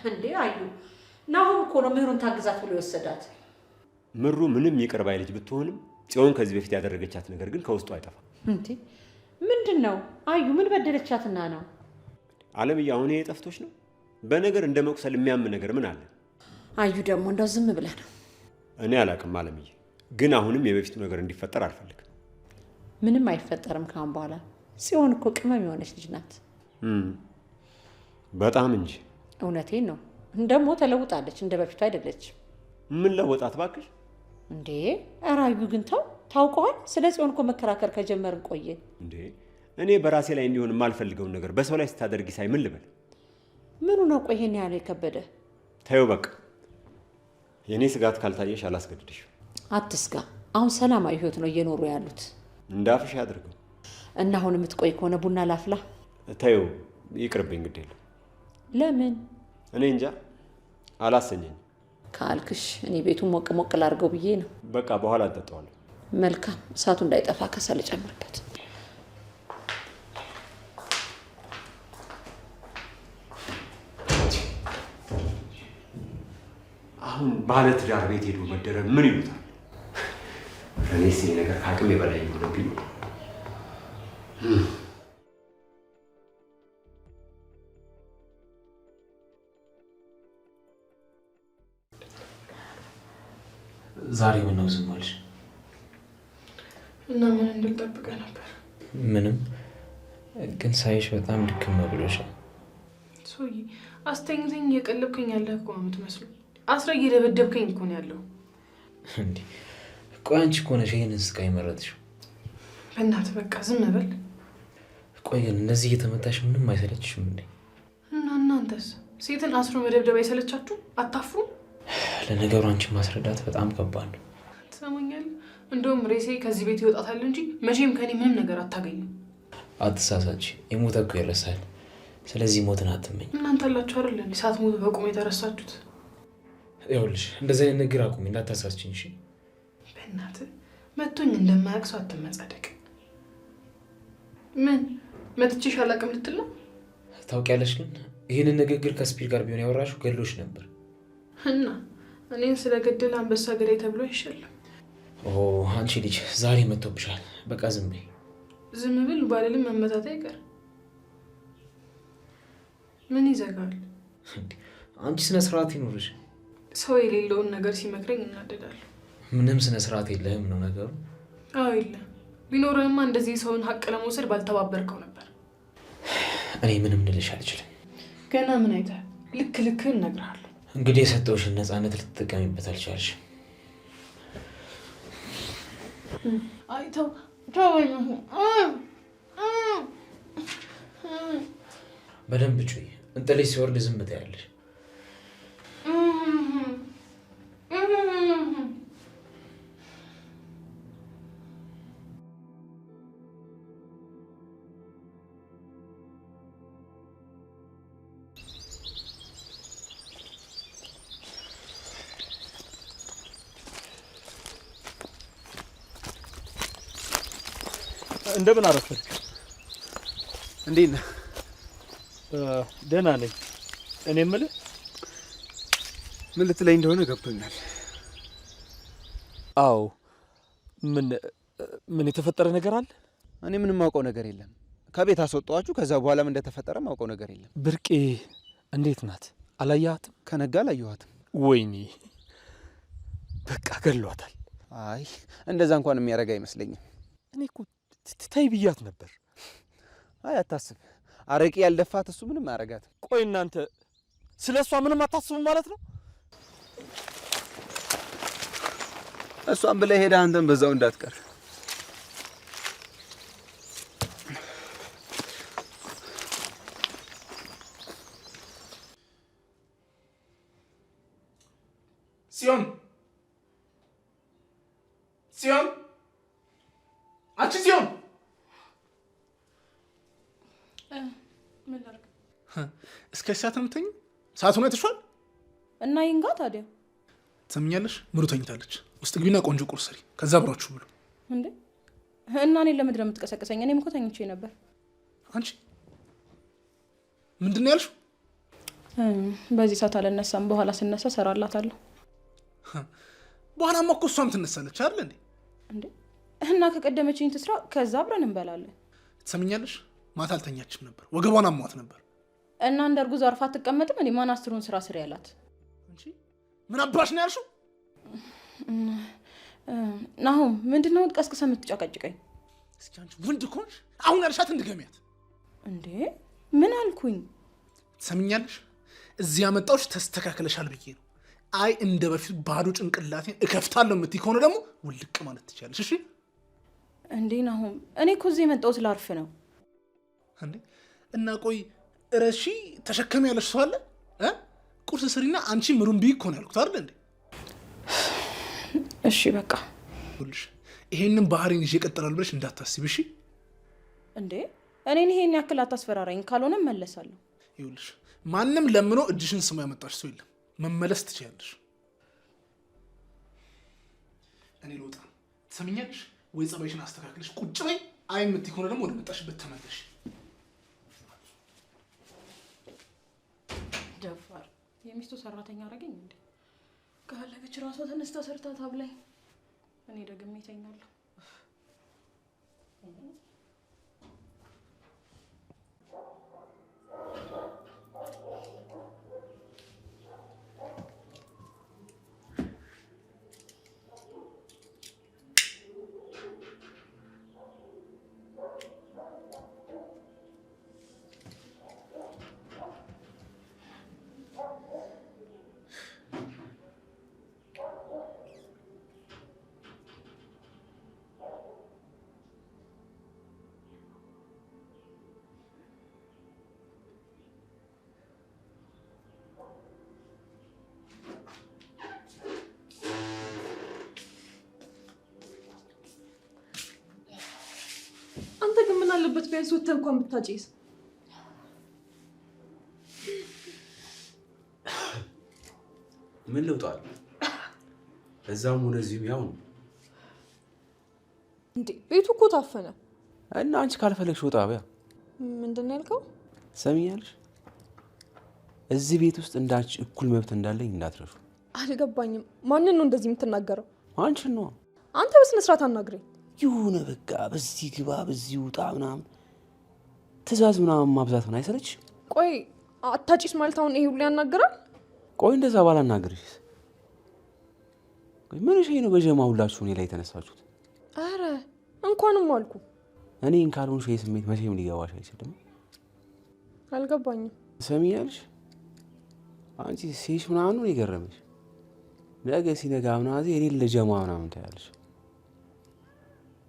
እንዴ አዩ ናሁም እኮ ነው ምህሩን ታግዛት ብሎ የወሰዳት። ምሩ ምንም ይቅር ባይ ልጅ ብትሆንም ጽዮን ከዚህ በፊት ያደረገቻት ነገር ግን ከውስጡ አይጠፋም። እንዴ ምንድነው? አዩ ምን በደለቻትና ነው? አለምዬ አሁን ይሄ ጠፍቶሽ ነው? በነገር እንደ መቁሰል የሚያም ነገር ምን አለ? አዩ ደግሞ እንደው ዝም ብለህ ነው። እኔ አላቅም አለምዬ፣ ግን አሁንም የበፊቱ ነገር እንዲፈጠር አልፈልግም። ምንም አይፈጠርም ካሁን በኋላ። ጽዮን እኮ ቅመም የሆነች ልጅ ናት። በጣም እንጂ። እውነቴን ነው። እንደሞ ተለውጣለች፣ እንደ በፊቱ አይደለችም። ምን ለወጣት ባክሽ? እንዴ ኧረ አዩ ግን ታውቀዋል። ስለ ጽዮን እኮ መከራከር ከጀመርን ቆየን። እንዴ እኔ በራሴ ላይ እንዲሆን የማልፈልገውን ነገር በሰው ላይ ስታደርጊ ሳይ ምን ልበል? ምኑ ነው ቆይ ይሄን ያለው የከበደ? ታዩ በቃ የኔ ስጋት ካልታየሽ አላስገድድሽ። አትስጋ። አሁን ሰላማዊ ህይወት ነው እየኖሩ ያሉት። እንዳፍሽ አድርገው እና አሁን የምትቆይ ከሆነ ቡና ላፍላ። ታዩ ይቅርብኝ፣ ግድ የለም። ለምን? እኔ እንጃ አላሰኘኝ ካልክሽ እኔ ቤቱን ሞቅ ሞቅ ላድርገው ብዬ ነው። በቃ በኋላ እንጠጣዋለን። መልካም። እሳቱ እንዳይጠፋ ከሰል ጨምርበት። አሁን ባለ ትዳር ቤት ሄዶ መደረብ ምን ይሉታል? እኔስ ይሄ ነገር ከአቅሜ በላይ ሆነብኝ። ዛሬ ምነው ዝም አልሽ? እና ምን እንድጠብቀህ ነበር? ምንም፣ ግን ሳይሽ በጣም ድክም ብሎሻል። ሶይ አስተኝተኝ እየቀለብከኝ ያለህ እኮ ነው የምትመስለው። አስረ እየደበደብከኝ እኮ ነው ያለው። እንዴ ቆይ አንቺ እኮ ነሽ ይሄንን ስቃይ መረጥሽው። በእናትህ በቃ ዝም በል። ቆይ ግን እንደዚህ እየተመታሽ ምንም አይሰለችሽም እንዴ? እና እናንተስ ሴትን አስሮ መደብደብ አይሰለቻችሁ? አታፍሩም? ለነገሩ አንቺን ማስረዳት በጣም ከባድ ነው። ትሰማኛለህ? እንደውም ሬሴ ከዚህ ቤት ይወጣታል እንጂ መቼም ከኔ ምንም ነገር አታገኝም። አትሳሳች፣ የሞተ እኮ ይረሳል። ስለዚህ ሞትን አትመኝ። እናንተ አላችሁ አይደል እንዴ ሳትሞቱ በቁም የተረሳችሁት? ይኸውልሽ እንደዚህ አይነት ነገር አቁሚ፣ እንዳታሳስችኝ እሺ? በእናትህ መቶኝ እንደማያውቅ ሰው አትመጻደቅ። ምን መትቼሽ አላውቅም ልትል ነው? ታውቂያለሽ፣ ግን ይህንን ንግግር ከስፒድ ጋር ቢሆን ያወራሽው ገድሎሽ ነበር። እና እኔን ስለገደለ አንበሳ ገዳይ ተብሎ አይሸለም። አንቺ ልጅ ዛሬ መጥቶብሻል። በቃ ዝም በይ። ዝም ብል ባልልም መመታት አይቀር። ምን ይዘጋል? አንቺ ስነ ስርዓት ይኖርሽ። ሰው የሌለውን ነገር ሲመክረኝ እናደዳለሁ። ምንም ስነ ስርዓት የለህም ነው ነገሩ? አዎ የለም። ቢኖርህማ እንደዚህ ሰውን ሀቅ ለመውሰድ ባልተባበርከው ነበር። እኔ ምንም ልልሽ አልችልም። ገና ምን አይተህ? ልክ ልክህን እነግርሃለሁ። እንግዲህ የሰጠውሽን ነፃነት ልትጠቀሚበት አልቻልሽ። አይተው በደንብ ጩይ። እንጥልሽ ሲወርድ ዝም ትያለሽ። እንደምን አረፈድክ? እንዴት ነህ? ደህና ነኝ። እኔ የምልህ ምን ልትለኝ እንደሆነ ገብቶኛል። አዎ። ምን የተፈጠረ ነገር አለ? እኔ ምንም ማውቀው ነገር የለም። ከቤት አስወጣኋችሁ። ከዛ በኋላም እንደተፈጠረ ማውቀው ነገር የለም። ብርቄ እንዴት ናት? አላየሃትም? ከነጋ አላየኋትም። ወይኔ በቃ ገሏታል። አይ እንደዛ እንኳን የሚያደርግ አይመስለኝም። እኔ እኮ ትታይ ብያት ነበር። አይ አታስብ፣ አረቄ ያልደፋት እሱ ምንም አያረጋትም። ቆይ እናንተ ስለ እሷ ምንም አታስቡም ማለት ነው? እሷን ብለህ ሄደህ አንተም በዛው እንዳትቀር። ጽዮን ጽዮን፣ አንቺ ጽዮን! ምን ላድርግ? እስከ ሰዓት የምትተኝ ሰዓቱን አይተሽዋል? እና ይንጋ ታዲያ ትሰምኛለሽ? ምሩ ተኝታለች። ውስጥ ግቢና ቆንጆ ቁርስ ስሪ፣ ከዛ አብራችሁ ብሉ። እንዴ እና እኔን ለምንድን ነው የምትቀሰቅሰኝ? እኔም እኮ ተኝቼ ነበር። አንቺ ምንድን ነው ያልሽው? በዚህ ሰዓት አልነሳም። በኋላ ስነሳ እሰራላታለሁ። በኋላማ እኮ እሷም ትነሳለች አይደል እንዴ? እንዴ እና ከቀደመችኝ ትስራ፣ ከዛ አብረን እንበላለን። ትሰምኛለሽ? ማታ አልተኛችም ነበር፣ ወገቧን አሟት ነበር። እና እንደ እርጉዝ አርፋ አትቀመጥም እንዴ? ማን አስሩን ስራ ስሪ ያላት? እንጂ ምን አባሽ ነው ያልሽው? ናሁም ምንድነው ቀስቅሰ የምትጨቀጭቀኝ? እስኪ አንቺ ወንድ ኮንሽ አሁን ያልሻት እንድገሚያት። እንዴ ምን አልኩኝ? ትሰምኛለሽ? እዚህ ያመጣሁሽ ተስተካክለሻል ብዬ ነው። አይ እንደ በፊት ባዶ ጭንቅላቴን እከፍታለሁ የምትይ ከሆነ ደግሞ ውልቅ ማለት ትችላለሽ። እሺ እንዴ ናሁም፣ እኔ እኮ እዚህ የመጣሁት ላርፍ ነው። እንዴ እና ቆይ እረሺ ተሸከሚ ያለሽ ሰው አለ? ቁርስ ስሪና አንቺ ምሩን ብይ እኮ ነው ያልኩት አይደል እንዴ? እሺ በቃ ሁልሽ ይሄንን ባህሪን ይዤ እቀጥላለሁ ብለሽ እንዳታስቢ እሺ? እንዴ እኔን ይሄን ያክል አታስፈራራኝ፣ ካልሆነ መለሳለሁ። ይኸውልሽ ማንም ለምኖ እጅሽን ስሞ ያመጣሽ ሰው የለም። መመለስ ትችያለሽ። እኔ ልወጣ። ትሰምኛለሽ? ወይ ጸባይሽን አስተካክለሽ ቁጭ በይ። አይ የምትይ ከሆነ ደግሞ ወደ መጣሽበት ተመለሽ። ደፋር የሚስቱ ሰራተኛ አደረገኝ እንዴ? ካለች ራሷ ተነስታ ሰርታ ታብላኝ። እኔ ደግሜ እተኛለሁ። አንተ ግን ምን አለበት ቢያንስ ወጥተህ እንኳን ብታጨስ? ምን ልውጣል? እዛም ሆነ እዚሁ ያው ነው እንዴ። ቤቱ እኮ ታፈነ እና አንቺ ካልፈለግሽ ወጣ በያ። ምንድን ነው ያልከው? ሰሚኛለሽ? እዚህ ቤት ውስጥ እንዳንቺ እኩል መብት እንዳለኝ እንዳትረሹ። አልገባኝም። ማንን ነው እንደዚህ የምትናገረው? አንቺን ነው። አንተ በስነ ስርዓት አናግረኝ። ይሁን በቃ በዚህ ግባ በዚህ ውጣ ምናምን ትእዛዝ ምናምን ማብዛት ምን አይሰለች? ቆይ አታጭስ ማለት አሁን ይሄ ሁሉ ያናገራል? ቆይ እንደዛ ባላናግርሽስ? ቆይ ምን ነው በጀማ ሁላችሁ እኔ ላይ የተነሳችሁት? አረ እንኳንም አልኩ። እኔን ካልሆንሽ ይሄ ስሜት መቼም ሊገባሽ አይችልም። አልገባኝም። ሰሚያልሽ? አንቺ ሴሽ ምናምን ነው የገረመሽ? ነገ ሲነጋ ምናምን የሌለ ጀማ ምናምን ታያለሽ።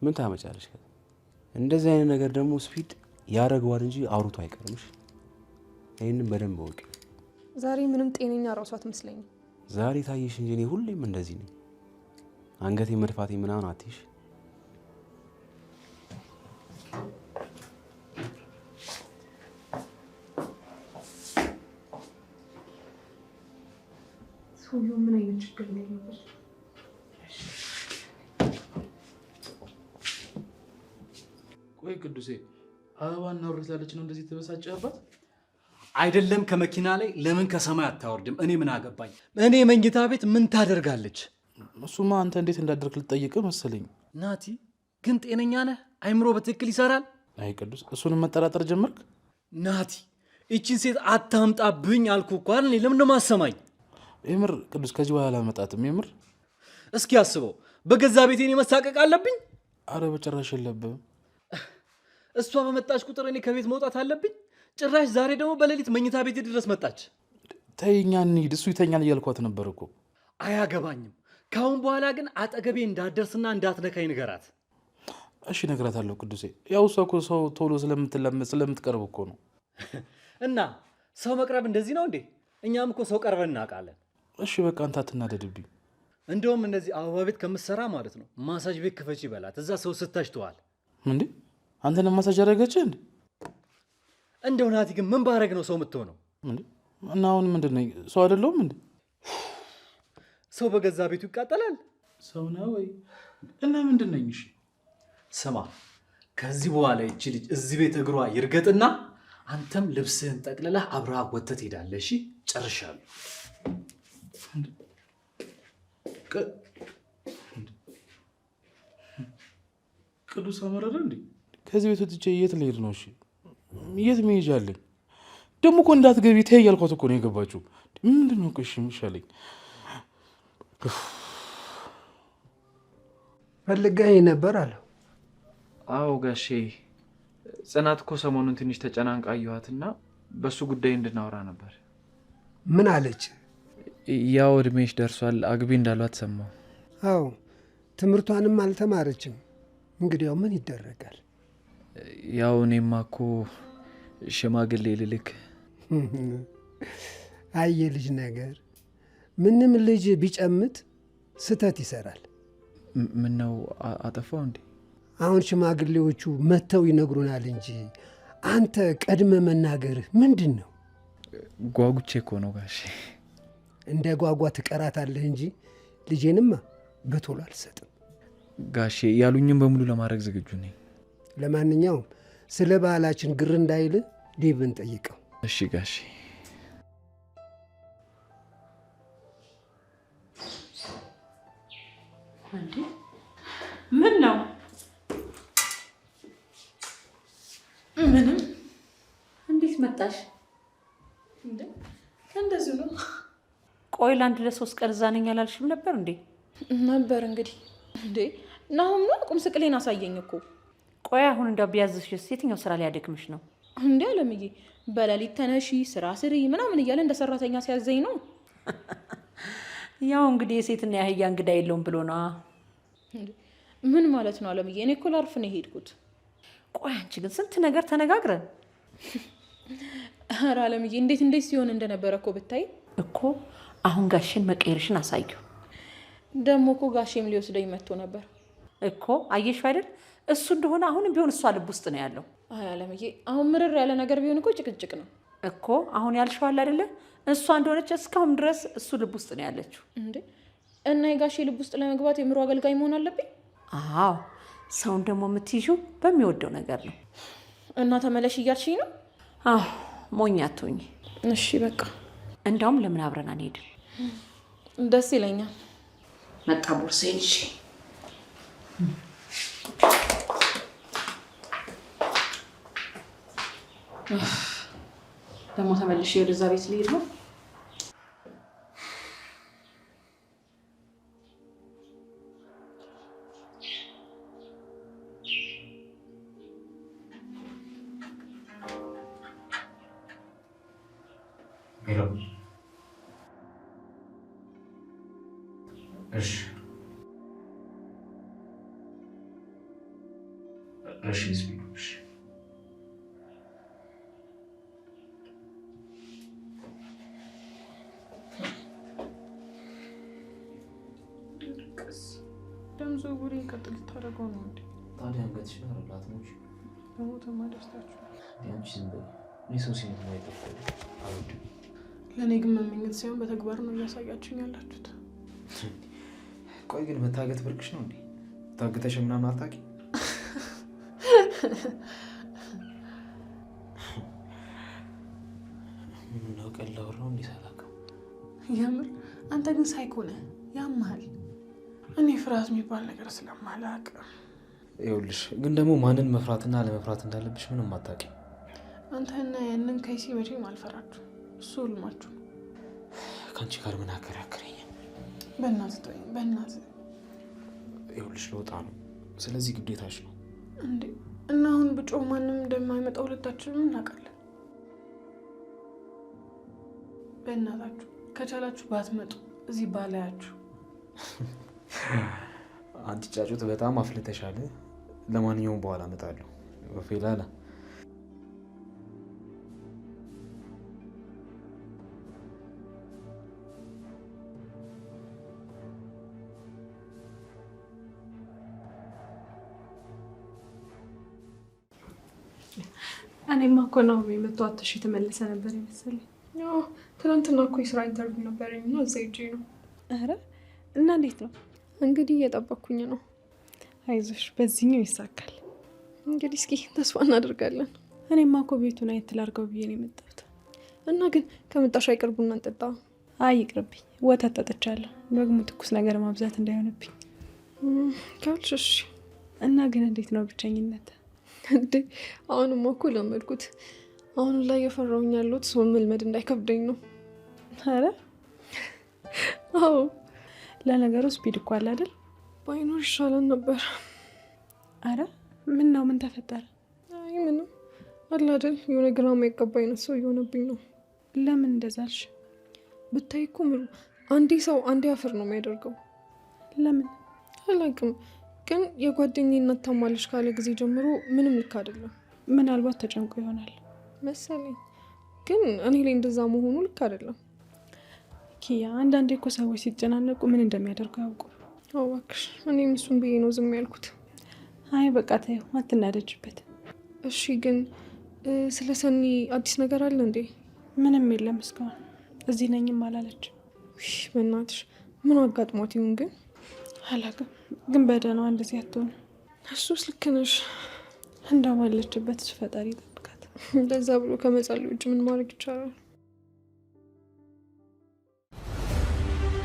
ምን ታመጫለሽ? እንደዚህ አይነት ነገር ደግሞ ስፒድ ያደርገዋል እንጂ አውርቶ አይቀርምሽ። ይሄንን በደንብ ወቂ። ዛሬ ምንም ጤነኛ ራሷ አትመስለኝም። ዛሬ ታየሽ እንጂ እኔ ሁሌም እንደዚህ ነኝ። አንገቴ መድፋቴ ምናምን አትይሽ። ሰውየው ምን አይነት ችግር ነው ያለበት? ቆይ ቅዱሴ አበባና ወርታለች ነው እንደዚህ ተበሳጨህባት? አይደለም ከመኪና ላይ ለምን ከሰማይ አታወርድም? እኔ ምን አገባኝ? እኔ መኝታ ቤት ምን ታደርጋለች? እሱማ አንተ እንዴት እንዳደርክ ልጠይቅህ መሰለኝ። ናቲ ግን ጤነኛ ነህ? አይምሮ በትክክል ይሰራል? አይ ቅዱስ እሱንም መጠራጠር ጀመርክ? ናቲ እቺን ሴት አታምጣብኝ አልኩ እኮ አይደል? ለምን ነው ማሰማኝ? የምር ቅዱስ ከዚህ በኋላ አልመጣትም። የምር እስኪ አስበው፣ በገዛ ቤቴ እኔ መሳቀቅ አለብኝ? አረ በጭራሽ የለብህም። እሷ በመጣች ቁጥር እኔ ከቤት መውጣት አለብኝ? ጭራሽ ዛሬ ደግሞ በሌሊት መኝታ ቤቴ ድረስ መጣች። ተይኛ እንሂድ፣ እሱ ይተኛል እያልኳት ነበር እኮ። አያገባኝም። ካሁን በኋላ ግን አጠገቤ እንዳትደርስና እንዳትነካኝ ንገራት። እሺ እነግራታለሁ ቅዱሴ። ያው እሷ እኮ ሰው ቶሎ ስለምትቀርብ እኮ ነው። እና ሰው መቅረብ እንደዚህ ነው እንዴ? እኛም እኮ ሰው ቀርበን እናውቃለን። እሺ በቃ አንተ አትናደድብኝ። እንደውም እንደዚህ አበባ ቤት ከምትሰራ ማለት ነው ማሳጅ ቤት ክፈች ይበላት። እዛ ሰው ስታሽተዋል እንዴ? አንተን ማሳጅ ያደረገች እንዴ? እንደው ናቲ ግን ምን ባረግ ነው ሰው የምትሆነው እንዴ? እና አሁን ምንድን ነው ሰው አይደለሁም እንዴ? ሰው በገዛ ቤቱ ይቃጠላል። ሰው ነው ወይ? እና ምንድን ነኝ? እሺ ስማ፣ ከዚህ በኋላ ይቺ ልጅ እዚህ ቤት እግሯ ይርገጥና አንተም ልብስህን ጠቅልለህ አብረሃ ወጥተህ ትሄዳለህ። እሺ ጨርሻለሁ። ቅዱስ አመረረ እንዴ? ከዚህ ቤት ወጥቼ የት ልሄድ ነው? እሺ የት መሄጃ አለኝ? ደግሞ እኮ እንዳትገቢ ተይ እያልኳት እኮ ነው የገባችው። ምንድን ነው እሺ የሚሻለኝ? ፈልገህ ነበር አለው። አዎ ጋሼ፣ ጽናት እኮ ሰሞኑን ትንሽ ተጨናንቃ አየኋትና በሱ ጉዳይ እንድናወራ ነበር። ምን አለች? ያው እድሜሽ ደርሷል አግቢ እንዳሏት ሰማሁ። አዎ ትምህርቷንም አልተማረችም። እንግዲያው ምን ይደረጋል? ያው እኔማ እኮ ሽማግሌ ልልክ። አየ ልጅ ነገር ምንም ልጅ ቢጨምት ስተት ይሰራል። ምን ነው አጠፋው እንዴ? አሁን ሽማግሌዎቹ መጥተው ይነግሩናል እንጂ አንተ ቀድመ መናገርህ ምንድን ነው? ጓጉቼ እኮ ነው ጋሼ። እንደ ጓጓ ትቀራታለህ እንጂ ልጄንማ በቶሎ አልሰጥም። ጋሼ ያሉኝም በሙሉ ለማድረግ ዝግጁ ነኝ። ለማንኛውም ስለ ባህላችን ግር እንዳይል ዴብን ጠይቀው። እሺ ጋሼ። ምን ነው? ምንም። እንዴት መጣሽ? እንደዚሁ ነው። ቆይ ለአንድ ለሶስት ቀን እዛ ነኝ አላልሽም ነበር እንዴ? ነበር እንግዲህ። እንዴ ናሁም ነው ቁም ስቅሌን አሳየኝ እኮ። ቆይ አሁን እንዳው ቢያዝሽስ የትኛው ስራ ሊያደክምሽ ነው? እንዴ አለምዬ፣ በሌሊት ተነሺ ስራ ስሪ ምናምን እያለ እንደ ሰራተኛ ሲያዘኝ ነው። ያው እንግዲህ የሴትና የአህያ እንግዳ የለውም ብሎ ነዋ። ምን ማለት ነው አለምዬ? እኔ እኮ ላርፍ ነው የሄድኩት። ቆይ አንቺ ግን ስንት ነገር ተነጋግረን። ኧረ አለምዬ እንዴት ሲሆን እንደነበረ እኮ ብታይ እኮ። አሁን ጋሽን መቀየርሽን አሳዩ። ደግሞ እኮ ጋሼም ሊወስደኝ መጥቶ ነበር እኮ። አየሽ አይደል? እሱ እንደሆነ አሁንም ቢሆን እሷ ልብ ውስጥ ነው ያለው። አይ አለምዬ፣ አሁን ምርር ያለ ነገር ቢሆን እኮ ጭቅጭቅ ነው እኮ። አሁን ያልሽዋል አይደለ? እሷ እንደሆነች እስካሁን ድረስ እሱ ልብ ውስጥ ነው ያለችው። እንዴ እና የጋሼ ልብ ውስጥ ለመግባት የምሮ አገልጋይ መሆን አለብኝ? አዎ፣ ሰውን ደግሞ የምትይዡ በሚወደው ነገር ነው። እና ተመለሽ እያልሽኝ ነው? አዎ፣ ሞኝ አትሁኝ። እሺ በቃ። እንዳውም ለምን አብረን አንሄድም? ደስ ይለኛል። መጣ ቦርሳዬን ይዤ። ደግሞ ተመልሼ ወደዛ ቤት ልሄድ ነው። እሺ ስፒዶች ደም ዝውውሬን ቀጥል ልታደርገው ነው እንዴ? ታዲያ አንገትሽን አረላትሞች በሞተማ ደስታችሁ ያንቺ ዝም በይ። እኔ ሰው ሲሞት ነው አይጠፋም። አልወድም። ለእኔ ግን መመኘት ሳይሆን በተግባር ነው እያሳያችሁኝ ያላችሁት። ቆይ ግን መታገት ብርቅሽ ነው እንዴ? ታግተሽ ምናምን አታውቂም? ምነው ቀላው ነው እንዴ? ሳላውቀው የምር አንተ ግን ሳይኮ ነህ፣ ያምሃል። እኔ ፍርሃት የሚባል ነገር ስለማላውቅ። ይኸውልሽ ግን ደግሞ ማንን መፍራትና ለመፍራት እንዳለብሽ ምንም አታውቂም። አንተና ያንን ከይሲ መቼም አልፈራችሁ። እሱ ህልማችሁ ነው። ከአንቺ ጋር ምን አከራከረኝ? በእናትህ ተወኝ፣ በእናትህ። ይኸውልሽ ለወጣ ነው፣ ስለዚህ ግዴታሽ ነው እንዴ። እና አሁን ብጮህ ማንም እንደማይመጣ ሁለታችንም እናውቃለን። በእናታችሁ ከቻላችሁ ባትመጡ እዚህ ባላያችሁ። አንቺ ጫጩት በጣም አፍልተሻል። ለማንኛውም በኋላ እመጣለሁ። ወፌላላ እኔማ እኮ ነው የመጣው። አትሽ የተመለሰ ነበር የመሰለኝ። ያው ትናንትና እኮ የስራ ኢንተርቪው ነበረኝ እና እዛ ሂጅ ነው። ኧረ እና እንዴት ነው? እንግዲህ እየጠበኩኝ ነው። አይዞሽ በዚህኛው ይሳካል። እንግዲህ እስኪ ተስፋ እናደርጋለን። እኔማ እኮ ቤቱን አየት ላድርገው ብዬ ነው የመጣሁት። እና ግን ከመጣሽ አይቀር ቡና እንጠጣ። አይ ይቅርብኝ፣ ወተት ጠጥቻለሁ። ደግሞ ትኩስ ነገር ማብዛት እንዳይሆንብኝ ካልሽ እሺ። እና ግን እንዴት ነው ብቸኝነት? እንዴ አሁንማ እኮ ለመድኩት። አሁን ላይ የፈራውኝ ያለሁት ሰው መልመድ እንዳይከብደኝ ነው። አረ አዎ፣ ለነገሩ ስፒድ እኮ አለ አይደል? ባይኖር ይሻለን ነበር። አረ ምን ነው? ምን ተፈጠረ? አይ ምንም አለ አይደል፣ የሆነ ግራ የማይገባ አይነት ሰው እየሆነብኝ ነው። ለምን እንደዛልሽ? ብታይ እኮ ምሩ አንዴ ሰው አንዴ አፈር ነው የሚያደርገው። ለምን አላውቅም፣ ግን የጓደኛዬ እናት ታማለች ካለ ጊዜ ጀምሮ ምንም ልክ አይደለም። ምናልባት ተጨንቆ ይሆናል መሰለኝ፣ ግን እኔ ላይ እንደዛ መሆኑ ልክ አይደለም። ኪያ፣ አንዳንዴ እኮ ሰዎች ሲጨናነቁ ምን እንደሚያደርጉ ያውቁ። እባክሽ፣ እኔም እሱን ብዬ ነው ዝም ያልኩት። አይ በቃ ተይው፣ አትናደጅበት። እሺ፣ ግን ስለ ሰኒ አዲስ ነገር አለ እንዴ? ምንም የለም እስካሁን። እዚህ ነኝም አላለች። በእናትሽ ምን አጋጥሟት ይሁን ግን? አላውቅም፣ ግን በደህናዋ እንደዚህ አትሆንም። እሱስ ልክ ነሽ። እንደው ባለችበት እሱ ፈጣሪ ይጠብቃት። እንደዛ ብሎ ከመጸለይ ውጭ ምን ማድረግ ይቻላል?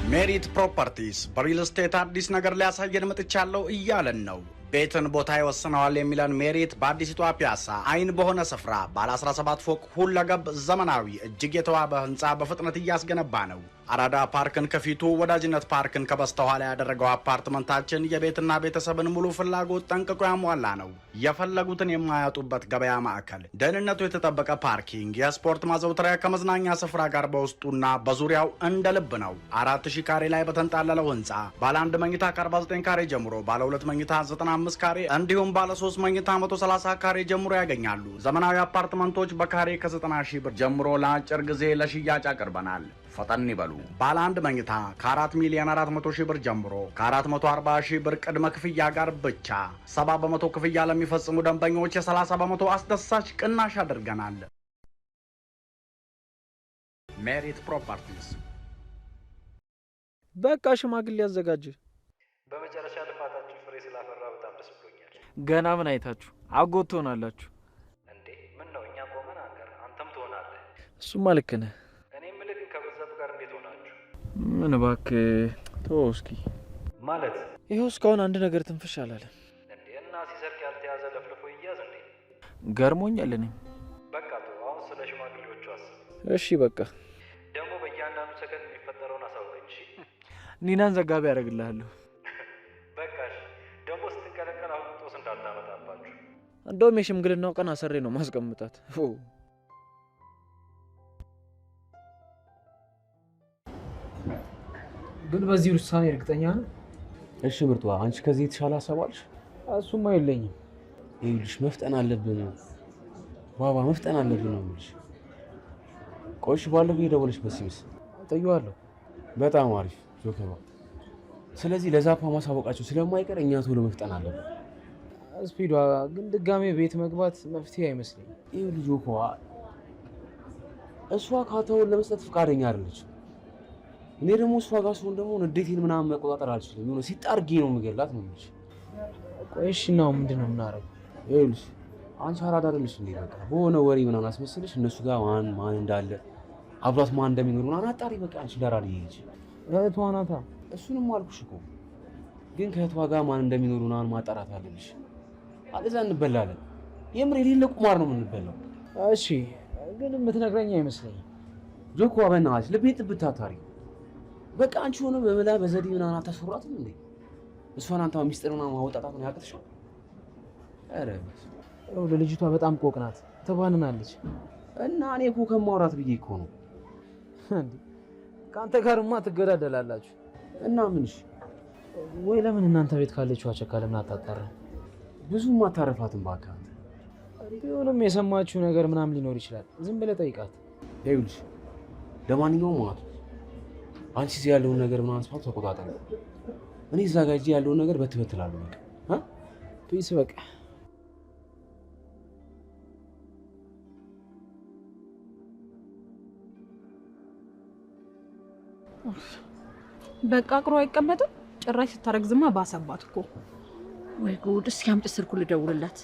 ሜሪት ፕሮፐርቲስ በሪል ስቴት አዲስ ነገር ሊያሳየን መጥቻለሁ እያለን ነው። ቤትን ቦታ ይወስነዋል የሚለን ሜሪት በአዲሲቷ ፒያሳ አይን በሆነ ስፍራ ባለ 17 ፎቅ ሁለገብ ዘመናዊ እጅግ የተዋበ ህንፃ በፍጥነት እያስገነባ ነው። አራዳ ፓርክን ከፊቱ ወዳጅነት ፓርክን ከበስተኋላ ያደረገው አፓርትመንታችን የቤትና ቤተሰብን ሙሉ ፍላጎት ጠንቅቆ ያሟላ ነው። የፈለጉትን የማያጡበት ገበያ ማዕከል፣ ደህንነቱ የተጠበቀ ፓርኪንግ፣ የስፖርት ማዘውተሪያ ከመዝናኛ ስፍራ ጋር በውስጡና በዙሪያው እንደ ልብ ነው። 4000 ካሬ ላይ በተንጣለለው ህንፃ ባለ 1 መኝታ ከ49 ካሬ ጀምሮ ባለ 2 መኝታ 95 ካሬ እንዲሁም ባለ 3 መኝታ 130 ካሬ ጀምሮ ያገኛሉ። ዘመናዊ አፓርትመንቶች በካሬ ከ90 ሺህ ብር ጀምሮ ለአጭር ጊዜ ለሽያጭ አቅርበናል። ፈጠን ይበሉ። ባለ 1 መኝታ ከ4 ሚሊዮን 400 ሺህ ብር ጀምሮ ከ440 ሺህ ብር ቅድመ ክፍያ ጋር ብቻ 70 በመቶ ክፍያ ለሚፈጽሙ ደንበኞች የ30 በመቶ አስደሳች ቅናሽ አድርገናል። ሜሪት ፕሮፐርቲስ። በቃ ሽማግሌ ያዘጋጅ። በመጨረሻ ልፋታችሁ ፍሬ ስላፈራ በጣም ደስ ብሎኛል። ገና ምን አይታችሁ አጎት ትሆናላችሁ እንዴ? ምን ነው እኛ ቆመን አንቀር፣ አንተም ትሆናለህ። እሱማ ልክ ነህ። እኔ የምልህ ግን ከበዛቱ ጋር እንዴት ሆናችሁ? ምን እባክህ ተወው እስኪ። ማለት ይኸው እስካሁን አንድ ነገር ትንፍሽ አላለም እንዴ? እና ሲሰርቅ ያልተያዘ ለፍልፎ ይያዝ እንዴ? ገርሞኛል። እኔም በቃ ተው፣ አሁን ስለ ሽማግሌዎቹ አስብ። እሺ በቃ ደግሞ በእያንዳንዱ ሰከንድ የሚፈጠረውን አሳውረኝ እሺ? ኒናን ዘጋቢ ያደርግልሃለሁ። በቃ እሺ። ደግሞ ስትንቀለቀል አሁን ጦስ እንዳታመጣባችሁ። እንደውም የሽምግልናው ቀን አሰሬ ነው ማስቀምጣት። ግን በዚህ ውሳኔ እርግጠኛ ነህ? እሺ ምርጧ፣ አንቺ ከዚህ የተሻለ ሀሳብ አለሽ? እሱማ የለኝም። ይኸውልሽ መፍጠን አለብን ባባ፣ መፍጠን አለብን ነው የምልሽ። ቆይሽ ባለፈው የደወለሽ በሲምስ ጠየዋለሁ። በጣም አሪፍ ጆከባ። ስለዚህ ለዛፓ ማሳወቃቸው ስለማይቀር እኛ ቶሎ መፍጠን አለብን። ስፒዷ ግን ድጋሜ ቤት መግባት መፍትሄ አይመስለኝም። ይኸውልሽ ጆከባ፣ እሷ ካታውን ለመስጠት ፈቃደኛ አይደለች። እኔ ደግሞ እሷ ጋር ስሆን ደግሞ ንዴቴን ምናምን መቆጣጠር አልችልም። የሆነ ሲጣርጌ ነው የምገላት ነው የምልሽ። ቆይ እሺ ነው ምንድን ነው የምናደርገው? ይኸውልሽ አንቺ አራዳ አይደለሽ እንዴ? በቃ በሆነ ወሬ ምናምን አስመስልሽ እነሱ ጋር ማን እንዳለ አብሯት ማን እንደሚኖር ምናምን አጣሪ። በቃ አንቺ ጋር አልሄድሽ። እህቷ ናታ። እሱንም አልኩሽ እኮ፣ ግን ከእህቷ ጋር ማን እንደሚኖር ምናምን ማጣራት አለብሽ። አለዛ እንበላለን። የምር የሌለ ቁማር ነው የምንበላው። እሺ ግን የምትነግረኝ አይመስለኝም። ጆኮ በእናትሽ ልቤን ጥብት አታሪ። በቃ አንቺ ሆነ በመላ በዘዴ ምናምን አታስወራትም እንዴ? እሷን አንተ ሚስጥር ምናምን ማወጣጣት ነው ያቅትሻል? ኧረ ለልጅቷ በጣም ቆቅ ናት፣ ትባንናለች። እና እኔ እኮ ከማውራት ብዬ እኮ ነው። ከአንተ ጋርማ ትገዳደላላችሁ። እና ምንሽ ወይ ለምን እናንተ ቤት ካለችው አቸካ ለምን አታጣራ? ብዙም አታረፋትም እባክህ። ቢሆንም የሰማችሁ ነገር ምናምን ሊኖር ይችላል። ዝም ብለህ ጠይቃት። ይኸውልሽ ለማንኛውም ማለት አንቺ እዚህ ያለውን ነገር ምናምን ስፋት ተቆጣጠሪ። እኔ እዛ ጋር እዚህ ያለውን ነገር በትበትላለሁ። በቃ ፒስ በቃ በቃ አቅሮ አይቀመጥም። ጭራሽ ስታረግዝማ ባሰባት እኮ። ወይ ጉድ! እስኪ አምጪ ስልኩን ልደውልላት።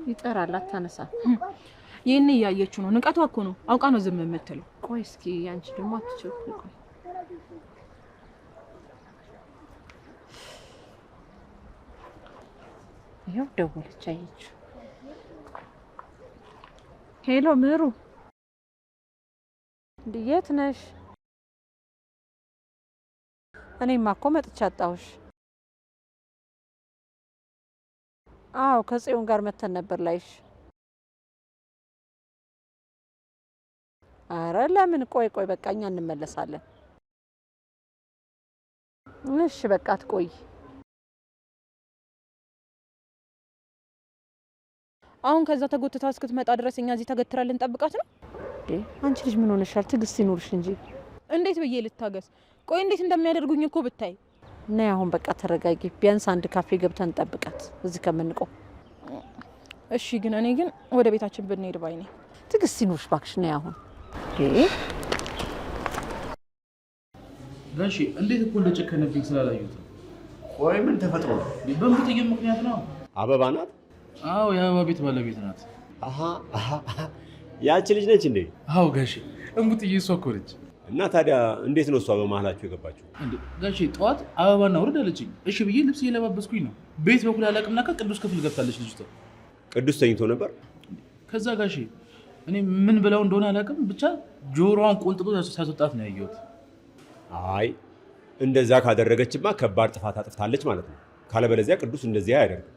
ይጠራል አታነሳ። ይሄን እያየችው ነው። ንቀቷ እኮ ነው። አውቃ ነው ዝም የምትለው። ቆይ እስኪ አንቺ ደግሞ አትቸኩ። ቆይ ይኸው ደወለች። አየችው። ሄሎ ምሩ፣ የት ነሽ? እኔማ እኮ መጥቻ አጣሁሽ። አዎ ከጽዮን ጋር መተን ነበር ላይሽ። አረ ለምን? ቆይ በቃ እኛ እንመለሳለን። እሺ በቃ አትቆይ። አሁን ከዛ ተጎትታ እስክትመጣ ድረስ እኛ እዚህ ተገትራለን እንጠብቃት ነው? አንቺ ልጅ ምን ሆነሻል? ትዕግስት ይኑርሽ እንጂ። እንዴት ብዬ ልታገስ? ቆይ እንዴት እንደሚያደርጉኝ እኮ ብታይ። ነይ አሁን በቃ ተረጋጊ። ቢያንስ አንድ ካፌ ገብተን እንጠብቃት እዚህ ከምንቆም። እሺ ግን እኔ ግን ወደ ቤታችን ብንሄድ ባይ ነኝ። ትዕግስት ይኑርሽ እባክሽ። ነይ አሁን ጋሺ እንዴት እኮ እንደጨከነብኝ ስላላዩት። ቆይ ምን ተፈጥሮ ነው? በምትየ ምክንያት ነው። አበባ ናት? አዎ የአበባ ቤት ባለቤት ናት። ያቺ ልጅ ነች እንዴ? አዎ ጋሺ እንቡጥዬ እሷ እኮ ነች። እና ታዲያ እንዴት ነው እሷ በመሀላችሁ የገባችሁ? ጋሺ ጠዋት አበባና ውርድ አለችኝ። እሺ ብዬ ልብስ እየለባበስኩኝ ነው። ቤት በኩል ያላቅምና ከቅዱስ ክፍል ገብታለች ልጅቷ። ቅዱስ ተኝቶ ነበር። ከዛ ጋሺ እኔ ምን ብለው እንደሆነ አላውቅም፣ ብቻ ጆሮዋን ቆንጥጦ ሲያስወጣት ነው ያየሁት። አይ እንደዛ ካደረገችማ ከባድ ጥፋት አጥፍታለች ማለት ነው። ካለበለዚያ ቅዱስ እንደዚያ አያደርግም።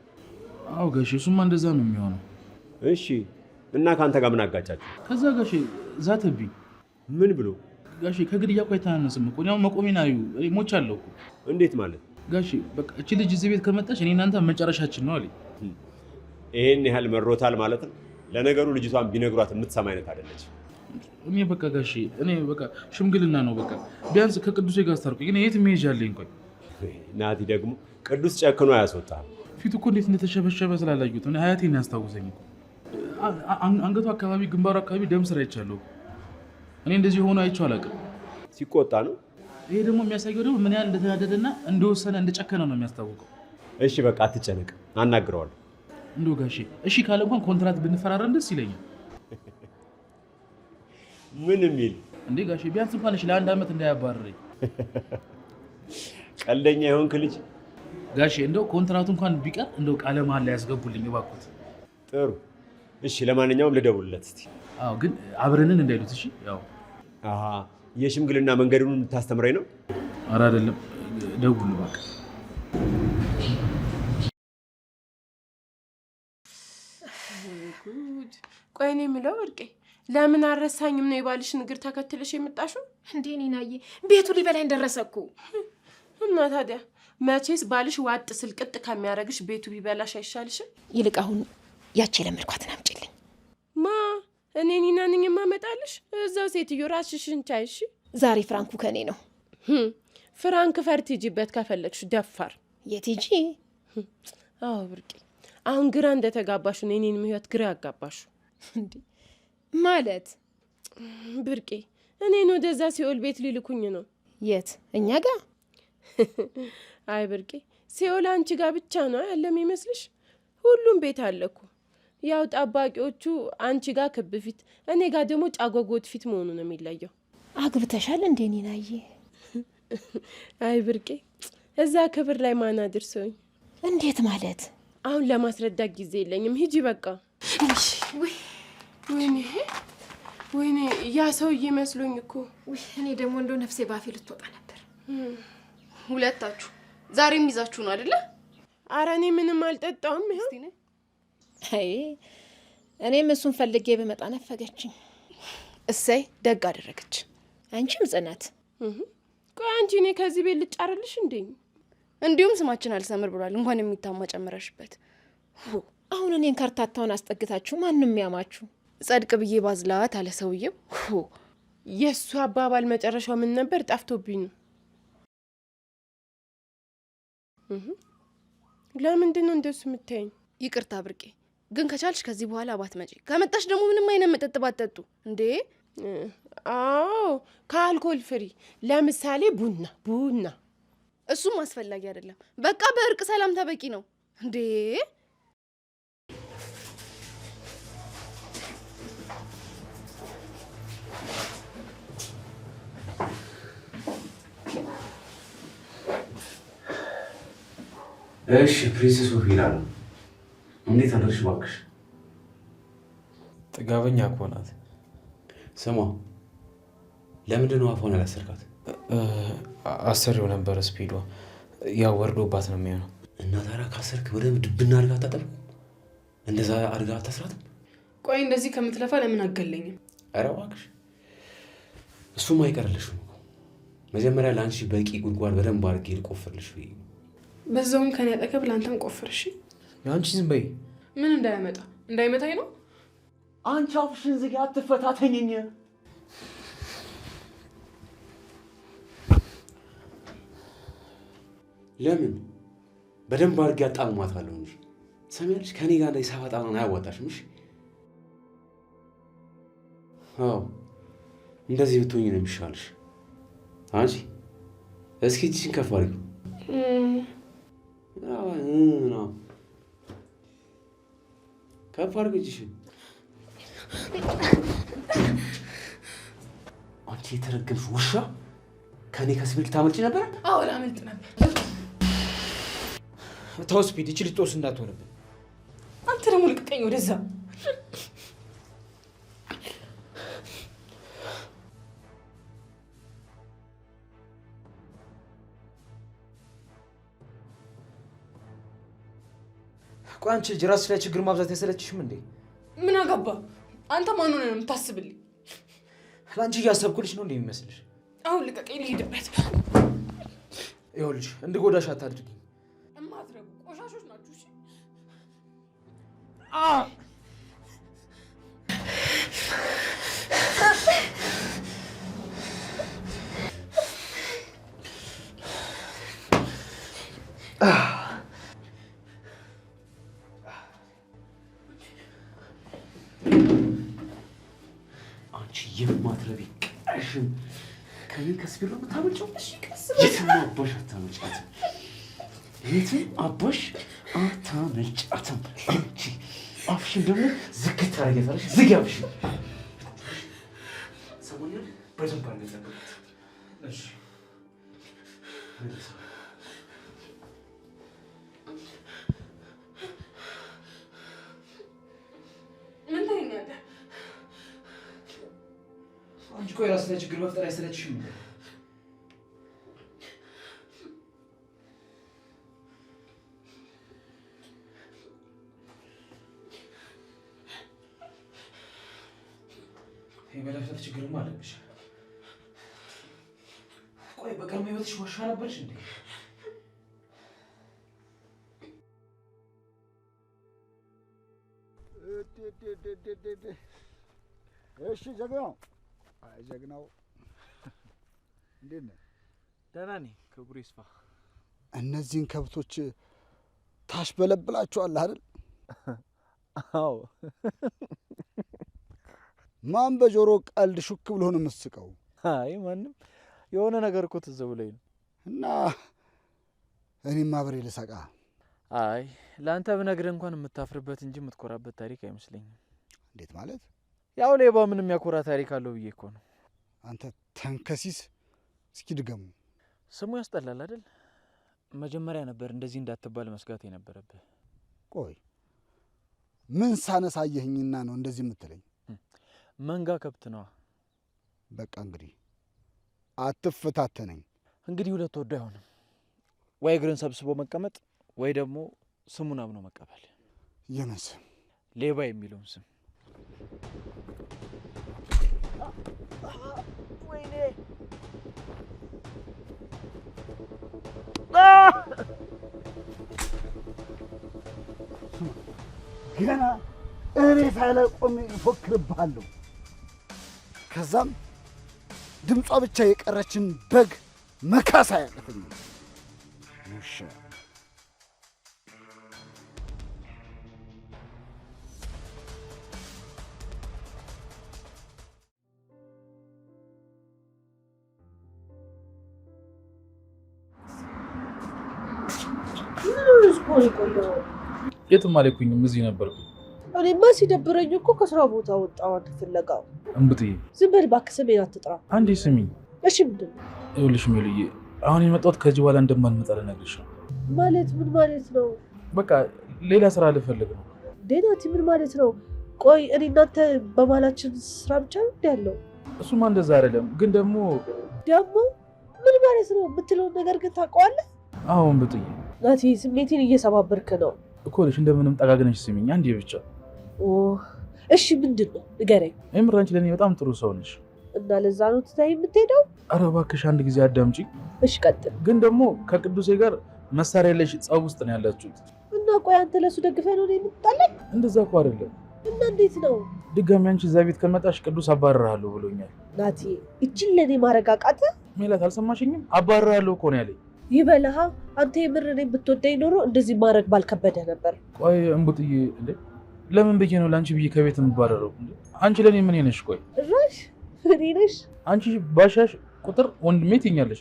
አዎ ጋሺ እሱማ እንደዛ ነው የሚሆነው። እሺ እና ከአንተ ጋር ምን አጋጫችሁ? ከዛ ጋሺ ዛተብኝ። ምን ብሎ? ጋሺ ከግድያ እኮ አይተናነስም እኮ። ያው መቆሜን አዩ ሞቻለሁ እኮ። እንዴት ማለት? ጋሺ በቃ እቺ ልጅ እዚህ ቤት ከመጣች እኔ እናንተ መጨረሻችን ነው አለኝ። ይሄን ያህል መሮታል ማለት ነው? ለነገሩ ልጅቷን ቢነግሯት የምትሰማ አይነት አይደለች። እኔ በቃ ጋሺ እኔ በቃ ሽምግልና ነው በቃ ቢያንስ ከቅዱሴ ጋር አስታርቁኝ። ግን የት መሄጃ አለኝ? ቆይ ናቲ ደግሞ ቅዱስ ጨክኖ አያስወጣም። ፊቱ እኮ እንዴት እንደተሸበሸበ ስላላዩት እኔ አያቴን ያስታውሰኝ እኮ። አንገቱ አካባቢ ግንባሩ አካባቢ ደም ስራ አይቻለሁ። እኔ እንደዚህ ሆኖ አይቼው አላውቅም። ሲቆጣ ነው። ይሄ ደግሞ የሚያሳየው ደግሞ ምን ያህል እንደተናደደና እንደወሰነ እንደጨከነ ነው የሚያስታውቀው። እሺ በቃ አትጨነቅ፣ አናግረዋለሁ። እንደው ጋሼ እሺ ካለ እንኳን ኮንትራት ብንፈራረም ደስ ይለኛል። ምን የሚል እንዴ ጋሼ ቢያንስ እንኳን እሺ ለአንድ ዓመት እንዳያባርረኝ። ቀልደኛ የሆንክ ልጅ ጋሼ። እንደው ኮንትራቱ እንኳን ቢቀር እንደው ቃለ መሃላ ላይ ያስገቡልኝ እባክዎት። ጥሩ እሺ፣ ለማንኛውም ልደውልለት እስቲ። አዎ ግን አብረንን እንዳይሉት እሺ። ያው የሽምግልና መንገዱን የምታስተምረኝ ነው? ኧረ አይደለም፣ ደውል እባክህ። ቆይ እኔ የምለው ወርቄ ለምን አረሳኝም ነው የባልሽን እግር ተከትለሽ የመጣሽው? እንዴ ኒናዬ ቤቱ ሊበላኝ ደረሰ እኮ። እና ታዲያ መቼስ ባልሽ ዋጥ ስልቅጥ ከሚያደርግሽ ቤቱ ቢበላሽ አይሻልሽም? ይልቅ አሁን ያቺ የለመድኳትን አምጪልኝ። ማ እኔ ኒና ነኝ የማመጣልሽ? እዛው ሴትዮ ራስሽን ቻይሽ። ዛሬ ፍራንኩ ከኔ ነው። ፍራንክ ፈርት ሂጂበት ከፈለግሽ ደፋር። የት ሂጂ? አዎ ብርቄ አሁን ግራ እንደተጋባሽ ነው እኔንም ህይወት ግራ ያጋባሽ። እንዴ ማለት ብርቄ እኔን ወደዛ ሲኦል ቤት ሊልኩኝ ነው። የት? እኛ ጋር? አይ ብርቄ ሲኦል አንቺ ጋር ብቻ ነው ያለም ይመስልሽ? ሁሉም ቤት አለኩ። ያው ጠባቂዎቹ አንቺ ጋር ክብ ፊት፣ እኔ ጋር ደግሞ ጫጓጎት ፊት መሆኑ ነው የሚለየው። አግብተሻል እንዴ ኒናዬ? አይ ብርቄ እዛ ክብር ላይ ማን አድርሰውኝ። እንዴት ማለት? አሁን ለማስረዳት ጊዜ የለኝም። ሂጂ በቃ። ወይኔ ያ ሰውዬ መስሎኝ እኮ። እኔ ደግሞ እንደው ነፍሴ ባፌ ልትወጣ ነበር። ሁለታችሁ ዛሬም ይዛችሁ ነው አይደለ? ኧረ እኔ ምንም አልጠጣውም። ይኸው አይ እኔም እሱን ፈልጌ በመጣ ነፈገችኝ። እሰይ ደግ አደረገች። አንቺም ጽናት። ቆይ አንቺ እኔ ከዚህ ቤት ልጫርልሽ እንዴ? እንዲሁም ስማችን አልሰምር ብሏል። እንኳን የሚታማ ጨመረሽበት። አሁን እኔን ከርታታውን አስጠግታችሁ ማንም ያማችሁ ጸድቅ ብዬ ባዝላት አለ ሰውዬው። የእሱ አባባል መጨረሻው ምን ነበር? ጠፍቶብኝ ነው። ለምንድን ነው እንደሱ የምታይኝ? ይቅርታ ብርቄ፣ ግን ከቻልሽ ከዚህ በኋላ ባትመጪ። ከመጣሽ ደግሞ ምንም አይነት መጠጥ ባትጠጡ እንዴ። አዎ ከአልኮል ፍሪ፣ ለምሳሌ ቡና። እሱም አስፈላጊ አይደለም። በቃ በእርቅ ሰላምታ በቂ ነው እንዴ። እሺ ፕሪንሴስ ሶፊ ይላል። እንዴት አደርሽ እባክሽ? ጥጋበኛ እኮ ናት። ስማ ለምንድን ነው አፏን ያላሰርካት? አሰሪው ነበር ስፒዷ፣ ያው ወርዶባት ነው የሚሆነው። እና ታዲያ ካሰርክ በደንብ ድብና አድርጋ አታጠብም? እንደዛ አድርጋ አታስራትም? ቆይ እንደዚህ ከምትለፋ ለምን አገለኝም? ኧረ እባክሽ እሱም አይቀርልሽም። መጀመሪያ ለአንቺ በቂ ጉድጓድ በደንብ አድርጌ ልቆፍርልሽ ብዬ በዛውም ከኔ አጠገብ ለአንተም ቆፍር። እሺ የአንቺ ዝም በይ። ምን እንዳይመታኝ ነው? አንቺ አፍሽን ዝጊ፣ አትፈታተኝኝ። ለምን በደንብ አድርጌ አጣምማታለሁ እንጂ ሰሚያለሽ፣ ከኔ ጋር እንደዚህ ሳፋጣ ነው አያዋጣሽም። እሺ አዎ እንደዚህ ብትሆኝ ነው የሚሻልሽ። አንቺ እስኪ እጅሽን ከፍ አድርጊው። ከፍ አድርጊው እጅሽን። አንቺ የተረገምሽ ውሻ፣ ከኔ ከስፒድ ታመልጪ ነበር? አዎ ላመልጥ ነበር። ተው ስፒድ፣ ይቺ ልጦስ እንዳትሆንብን። አንተ ደግሞ ልቅቀኝ ወደዛ። ቆይ አንቺ ልጅ ራስሽ ላይ ችግር ማብዛት ያሰለችሽም እንዴ? ምን አገባ? አንተ ማን ሆነህ ነው የምታስብልኝ? ለአንቺ እያሰብኩልሽ ነው እንዴ የሚመስልሽ? አሁን ልቀቀኝ ልሂድበት። ይኸውልሽ እንድጎዳሽ አታድርጊ። እማትረቡ ቆሻሾች ናችሁ። እሺ የማትረቢ ቀሽም ከኔ ከስፒድ ነው የምታመልጪው? የትም አባሽ አታመልጫትም። የትም አባሽ አታመልጫትም። አንቺ አፍሽን ደግሞ ዝግት ታደርጊያታለሽ። ዝጊ አፍሽን። ሰሞኑን በደንብ አድርገሽ ዘግበት። እሺ አንቺ እኮ የራስሽ ላይ ችግር መፍጠር አይሰለችሽም እንዴ? የመለፍለፍ ችግርማ አለብሽ። ቆይ በቀድሞ ህይወትሽ ዋሻ ነበርሽ እንዴ? እሺ ጀግናው፣ አይ ጀግናው እንዴት ነህ? ደህና ነኝ፣ ክብሩ ይስፋ። እነዚህን ከብቶች ታሽበለብላቸዋለህ አይደል? አዎ። ማን በጆሮ ቀልድ ሹክ ብሎ ነው የምትስቀው? አይ ማንም፣ የሆነ ነገር እኮ ትዝ ብሎኝ ነው። እና እኔም አብሬ ልሰቃ? አይ ለአንተ ብነግርህ እንኳን የምታፍርበት እንጂ የምትኮራበት ታሪክ አይመስለኝም። እንዴት ማለት? ያው ሌባ ምን የሚያኮራ ታሪክ አለው ብዬ እኮ ነው። አንተ ተንከሲስ፣ እስኪ ድገሙ። ስሙ ያስጠላል አይደል? መጀመሪያ ነበር እንደዚህ እንዳትባል መስጋት የነበረብህ። ቆይ ምን ሳነሳየህኝና ነው እንደዚህ የምትለኝ? መንጋ ከብት ነዋ። በቃ እንግዲህ አትፈታተነኝ። እንግዲህ ሁለት ወዶ አይሆንም። ወይ እግርን ሰብስቦ መቀመጥ ወይ ደግሞ ስሙን አምኖ መቀበል። የምን ስም? ሌባ የሚለውን ስም። ወይኔ ገና እሬሳ ላይ ቆሜ እፎክርብሃለሁ። ከዛም ድምጿ ብቻ የቀረችን በግ መካስ አያቅተኝም። ውሻ የትም አልሄድኩኝም፣ እዚህ ነበርኩ። እኔማ ሲደብረኝ እኮ ከስራ ቦታ ወጣሁ። አንተ ፍለጋው እምብጥዬ፣ ዝም በል እባክህ፣ ስሜን አትጥራ። አንዴ ስሚኝ። እሺ ምንድን ነው? ይኸውልሽ ሜሉዬ፣ አሁን የመጣሁት ከዚህ በኋላ እንደማልመጣ ልነግርሽ ነው። ማለት ምን ማለት ነው? በቃ ሌላ ስራ ልፈልግ ነው። ናቲ ምን ማለት ነው? ቆይ እኔ እናንተ በማላችን ስራ ብቻ ነው ያለው? እሱማ እንደዛ አይደለም፣ ግን ደግሞ ምን ማለት ነው የምትለውን ነገር ግን ታውቀዋለህ? አሁን ብጥዬ ናቲ ስሜቴን እየሰባበርክ ነው እኮ። ልሽ እንደምንም ጠጋግነሽ ስሚኝ አንዴ ብቻ። እሺ ምንድን ነው ንገረኝ። የምር አንቺ ለእኔ በጣም ጥሩ ሰው ነሽ እና ለዛ ነው ትታይ የምትሄደው? ኧረ እባክሽ አንድ ጊዜ አዳምጪ። እሺ ቀጥል። ግን ደግሞ ከቅዱሴ ጋር መሳሪያ የለሽ ጸብ ውስጥ ነው ያላችሁት። እና ቆይ አንተ ለሱ ደግፈህ ነው የምትጣለኝ? እንደዛ እኮ አይደለም። እና እንዴት ነው? ድጋሚ አንቺ እዛ ቤት ከመጣሽ ቅዱስ አባርራለሁ ብሎኛል። ናቲ እቺን ለኔ ማድረግ አቃተህ? ሜላት አልሰማሽኝም? አባርራለሁ እኮ ነው ያለኝ። ይበላሃ አንተ የምር እኔን ብትወደኝ ኖሮ እንደዚህ ማድረግ ባልከበደ ነበር። ቆይ እንቡጥዬ እንዴ ለምን ብዬ ነው ለአንቺ ብዬ ከቤት የምባረረው? አንቺ ለኔ ምን ነሽ? ቆይ እራሽ እኔ ነሽ? አንቺ ባሻሽ ቁጥር ወንድሜ ትይኛለሽ።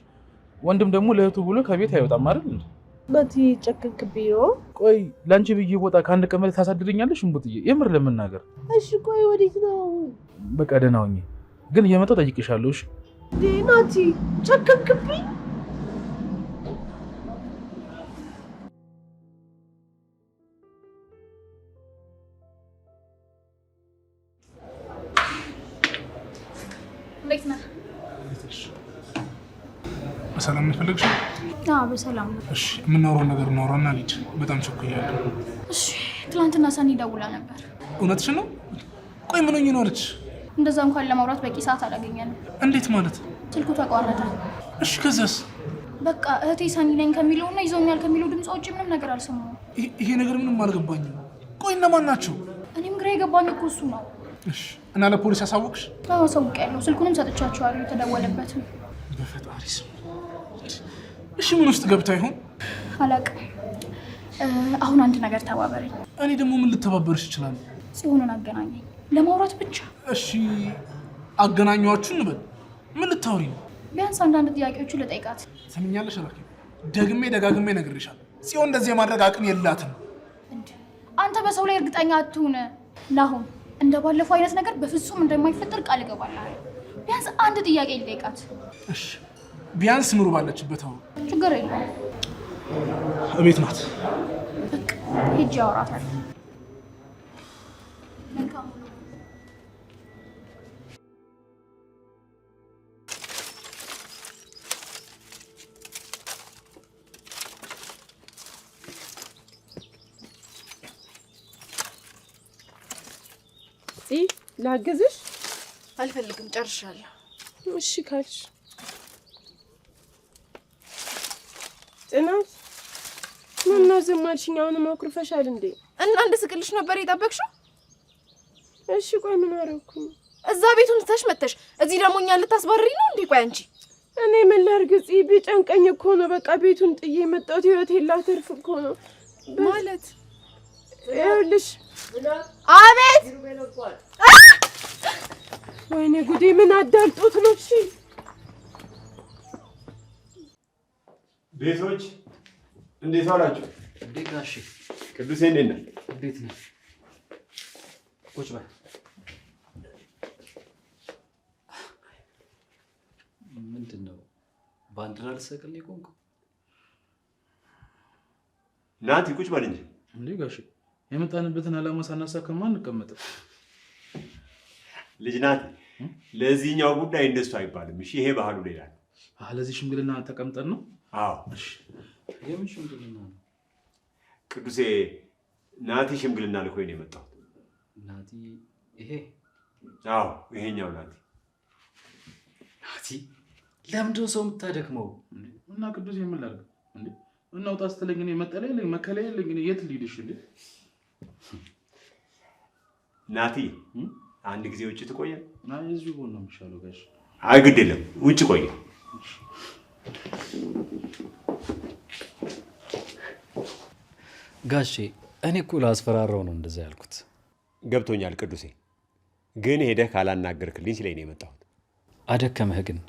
ወንድም ደግሞ ለእህቱ ብሎ ከቤት አይወጣም አይደል እንዴ? ናቲ ጨከንክብኝ ነው። ቆይ ለአንቺ ብዬ ቦታ ከአንድ ቀን በላይ ታሳድደኛለሽ? እንቡጥዬ የምር ለመናገር እሺ ቆይ ወዴት ነው? በቃ ደህና ሁኚ፣ ግን እየመጣሁ ጠይቅሻለሁ። እሺ ናቲ ጨከንክብኝ። እንዴት ነህ? በሰላም ነው የፈለግሽው? አዎ በሰላም ነው። እሺ የምናወራውን ነገር እናወራና ልጅ በጣም ቸኩያለሁ። እሺ ትናንትና ሰኒ ደውላ ነበር። እውነትሽን ነው? ቆይ ምን ሆኜ ነው አለች? እንደዛ እንኳን ለማውራት በቂ ሰዓት አላገኘንም። እንዴት ማለት? ስልኩ ተቋረጠ። እሺ ከዛስ? በቃ እህቴ ሰኒ ነኝ ከሚለውና ይዘውኛል ከሚለው ድምፅ ውጭ ምንም ነገር አልሰማሁም። ይሄ ነገር ምንም አልገባኝም። ቆይ እነማን ናቸው? እኔም ግራ የገባኝ እኮ እሱ ነው። እሺ እና ለፖሊስ አሳወቅሽ? አዎ አሳውቄያለሁ። ስልኩንም ሰጥቻቸዋለሁ የተደወለበትም። በፈጣሪ ስም። እሺ ምን ውስጥ ገብታ ይሆን? አላውቅም። አሁን አንድ ነገር ተባበረኝ። እኔ ደግሞ ምን ልተባበርሽ ይችላል? ጽዮንን አገናኘኝ ለማውራት ብቻ። እሺ አገናኘኋችሁ እንበል። ምን ልታወሪ ነው? ቢያንስ አንዳንድ ጥያቄዎችን ልጠይቃት። ሰምኛለሽ ራኪ፣ ደግሜ ደጋግሜ እነግርሻለሁ። ጽዮን እንደዚህ የማድረግ አቅም የላትም። አንተ በሰው ላይ እርግጠኛ አትሁን። ናሁን እንደ ባለፈው አይነት ነገር በፍጹም እንደማይፈጠር ቃል እገባለሁ። ቢያንስ አንድ ጥያቄ ልጠይቃት። እሺ ቢያንስ ምሩ ባለችበት አሁን ችግር የለውም። እቤት ናት። በቃ ሂጅ አወራታለሁ። መልካም ላግዝሽ? አልፈልግም፣ ጨርሻለሁ። እሺ ካልሽ። ጽናት ምነው ዝም አልሽኝ? አሁንም አኩርፈሻል እንዴ? እና እንድስቅልሽ ነበር የጠበቅሽው? እሺ ቆይ ምን አደረኩኝ? እዛ ቤቱን ትተሽ መተሽ እዚህ ደግሞ እኛን ልታስባርሪ ነው እንዴ? ቆይ አንቺ እኔ ምን ላድርግ? ቢጨንቀኝ እኮ ነው በቃ ቤቱን ጥዬ የመጣሁት። ህይወቴን ላተርፍ እኮ ነው። ማለት ይኸውልሽ። አቤት! ወይኔ ጉዴ! ምን አዳልጦት ነው? እሺ ቤቶች እንዴት ዋላችሁ? እንዴት ጋሼ? ቅዱሴ እንዴት ነህ? እንዴት ነህ? ቁጭ በል። ምንድን ነው ባንዲራ ልትሰቅል ነው የቆምከው? ናቲ ቁጭ በል እንጂ። እንዴ ጋሼ የመጣንበትን ዓላማ ሳናሳካማ አንቀመጥም። ልጅ ናቲ ለዚህኛው ጉዳይ እንደሱ አይባልም። እሺ ይሄ ባህሉ ሌላ ነው። ለዚህ ሽምግልና ተቀምጠን ነው? አዎ። እሺ የምን ሽምግልና ነው? ቅዱሴ ናቲ ሽምግልና ልኮኝ ነው የመጣሁት። ናቲ ይሄ? አዎ ይሄኛው ናቲ። ናቲ ለምንድን ነው ሰው የምታደክመው? እና ቅዱሴ ምን ላድርግ እንዴ? እናውጣ ስትለኝ እኔ መጠለያ የለኝ መከለያ የለኝ። እኔ የት ልሂድሽ እንዴ? ናቲ አንድ ጊዜ ውጭ ትቆየ? አይ እዚሁ ሆኖ ነው የሚሻለው ጋሽ። አይ ግድ የለም ውጭ ቆየ። ጋሼ እኔ እኮ ላስፈራራው ነው እንደዛ ያልኩት። ገብቶኛል ቅዱሴ፣ ግን ሄደህ ካላናገርክልኝ ሲለኝ ነው የመጣሁት። አደከመህ ግን?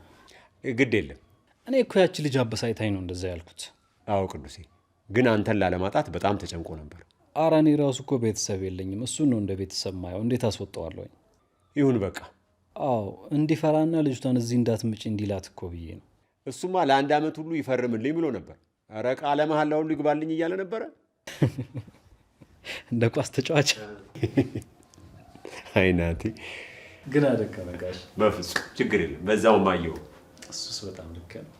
ግድ የለም እኔ እኮ ያቺ ልጅ አበሳይታኝ ነው እንደዛ ያልኩት። አዎ ቅዱሴ፣ ግን አንተን ላለማጣት በጣም ተጨንቆ ነበር። ኧረ እኔ ራሱ እኮ ቤተሰብ የለኝም። እሱን ነው እንደ ቤተሰብ ማየው። እንዴት አስወጣዋለሁኝ? ይሁን በቃ። አዎ እንዲፈራና ልጅቷን እዚህ እንዳትምጪ እንዲላት እኮ ብዬ ነው። እሱማ ለአንድ ዓመት ሁሉ ይፈርምልኝ ብሎ ነበር። ኧረ ቃለ መሐላው ሁሉ ይግባልኝ እያለ ነበረ። እንደ ኳስ ተጫዋች አይናቴ ግን አደከመ ጋሽ። በፍጹም ችግር የለም። በዛው ማየው እሱስ በጣም ልክ ነው።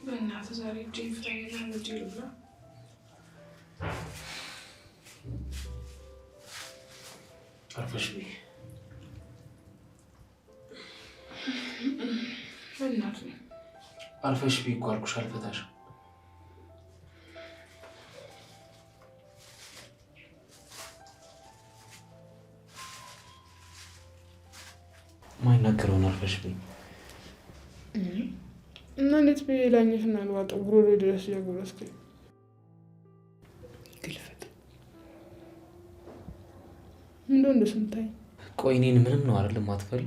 በእናትህ ዛሬ እጄን ፍታኝና ልጄ ልብላ። አርፈሽ ብይ። በእናትህ አርፈሽ ብይ እኮ አልኩሽ፣ አልፈታሽም። ማይናገረውን አርፈሽ ብይ። እና እንዴት ብዬ ላኝሽና ልዋጠው? ጉሮሮ ድረስ እያጎረስከኝ። ግልፍጥ እንደው እንደሱ የምታይ። ቆይ እኔን ምንም ነው አይደለም አትፈሪ?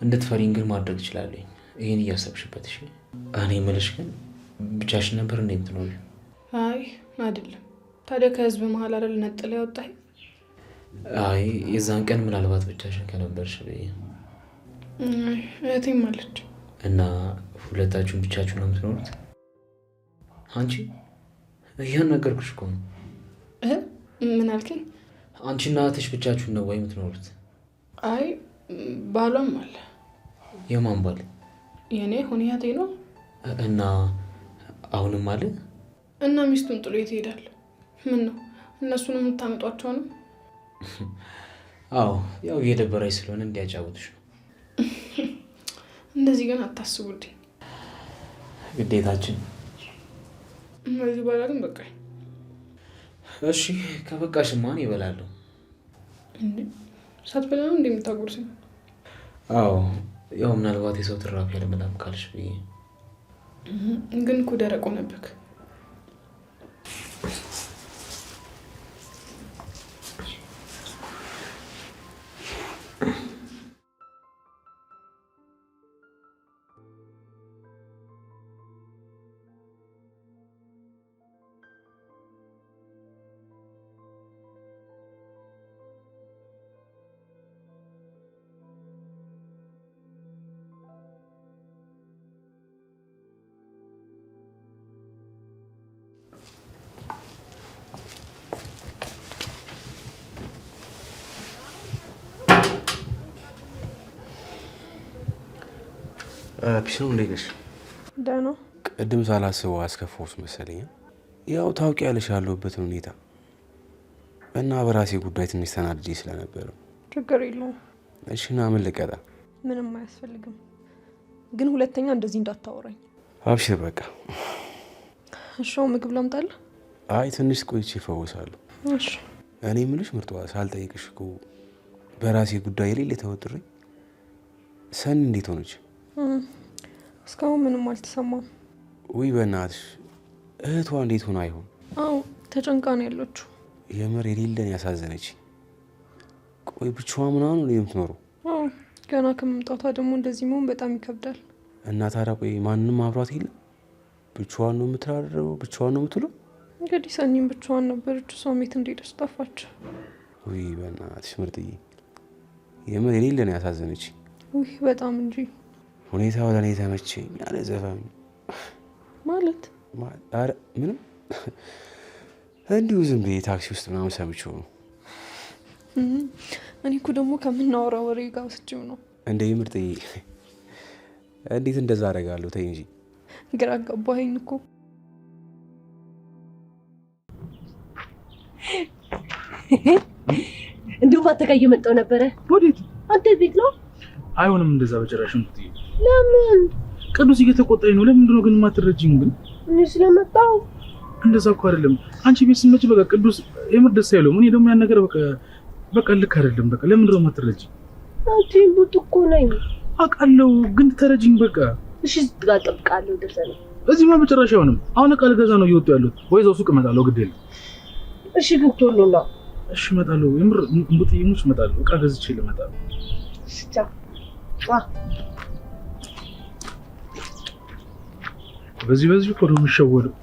እንድትፈሪኝ ግን ማድረግ እችላለሁ። ይሄን እያሰብሽበት። እሺ እኔ የምልሽ ግን ብቻሽን ነበር እንዴ የምትኖሪው? አይ አይደለም። ታዲያ ከህዝብ መሀል አይደል ነጥላ ያወጣኝ? አይ የዛን ቀን ምናልባት ብቻሽን ከነበርሽ ብዬ። እህቴም አለች። እና ሁለታችሁን ብቻችሁን ነው የምትኖሩት? አንቺ እያናገርኩሽ እኮ ነው። ምን አልከኝ? አንቺና እህትሽ ብቻችሁን ነው ወይ የምትኖሩት? አይ ባሏም አለ። የማን ባል? የኔ ሁኔያቴ ነው። እና አሁንም አለ? እና ሚስቱን ጥሎ የት ይሄዳል? ምን ነው እነሱንም የምታመጧቸው ነው? አዎ ያው እየደበረኝ ስለሆነ እንዲያጫውትሽ ነው። እንደዚህ ግን አታስቡልኝ። ግዴታችን። እዚህ በኋላ ግን በቃኝ። እሺ ከበቃሽማ እኔ እበላለሁ። እንዴ ሳትበላ ነው እንደምታጎርሰኝ? አዎ ያው ምናልባት የሰው ትራፊ ያለመላም ካልሽ ብዬ። ግን እኮ ደረቅ ሆነብክ። ፒስኑ እንዴት ነሽ? ደህና። ቅድም ሳላስበው አስከፋውስ መሰለኝ። ያው ታውቂያለሽ ያለሁበትን ሁኔታ እና በራሴ ጉዳይ ትንሽ ተናድጄ ስለነበረ። ችግር የለውም። እሺ ና ምን ልቀጣ? ምንም አያስፈልግም፣ ግን ሁለተኛ እንደዚህ እንዳታወራኝ። አብሽር በቃ። እሺው ምግብ ላምጣልህ? አይ ትንሽ ቆይቼ እፈወሳለሁ። እሺ። እኔ የምልሽ ምርጧ ሳልጠይቅሽ እኮ በራሴ ጉዳይ ላይ ተወጥሬ ሰኒ እንዴት ሆነች? እስካሁን ምንም አልተሰማም። ውይ በእናትሽ እህቷ እንዴት ሆና አይሆን? አዎ ተጨንቃ ነው ያለችው። የምር የሌለን ያሳዘነች። ቆይ ብቻዋ ምናምን ነው የምትኖረው? አዎ ገና ከመምጣቷ ደግሞ እንደዚህ መሆን በጣም ይከብዳል። እና ታዲያ ቆይ ማንንም አብሯት የለም? ብቻዋን ነው የምትራረው? ብቻዋን ነው የምትውለው? እንግዲህ ሰኒም ብቻዋን ነበረች። እሷም የት እንደሄደች ጠፋች። ውይ በእናትሽ ምርጥዬ የምር የሌለን ያሳዘነች። ውይ በጣም እንጂ። ሁኔታው ለእኔ ተመቸኝ ያለ ዘፋኝ ማለት ኧረ ምንም እንዲሁ ዝም ብዬ ታክሲ ውስጥ ምናምን ሰምቼው ነው። እኔ እኮ ደግሞ ከምናወራው ወሬ ጋር ወስጄው ነው። እንደ ምርጥዬ እንዴት እንደዛ አደርጋለሁ? ተይ እንጂ። ግራ ገባኸኝ እኮ። እንዲሁ ባተጋ እየመጣሁ ነበረ። ወዴት? አንተ ቤት ነው? አይሆንም እንደዛ በጭራሽ። ምትይ ለምን? ቅዱስ እየተቆጣኝ ነው። ለምንድን ነው ግን የማትረጂኝ? ግን እኔ ስለመጣሁ እንደዛ እኮ አይደለም። አንቺ ቤት ስትመጪ በቃ ቅዱስ የምር ደስ አይለውም። እኔ ደግሞ ያን ነገር በቃ ልክ አይደለም። በቃ ለምንድን ነው የማትረጂኝ? አንቺ ቡት እኮ ነኝ አውቃለሁ፣ ግን ተረጂኝ በቃ። እሺ ዝጋ ጠብቃለሁ። ደርሰና እዚህማ በጭራሽ አይሆንም። አሁን ቃል ገዛ ነው እየወጡ ያሉት። ወይ እዛው ሱቅ እመጣለሁ። ግድ የለም። እሺ ግን ቶሎ ነው። እሺ እመጣለሁ። የምር እንቡጥዬሞች እመጣለሁ። እቃ ገዝቼ ልመጣለሁ። በዚህ እኮ ነው የምሸወደው።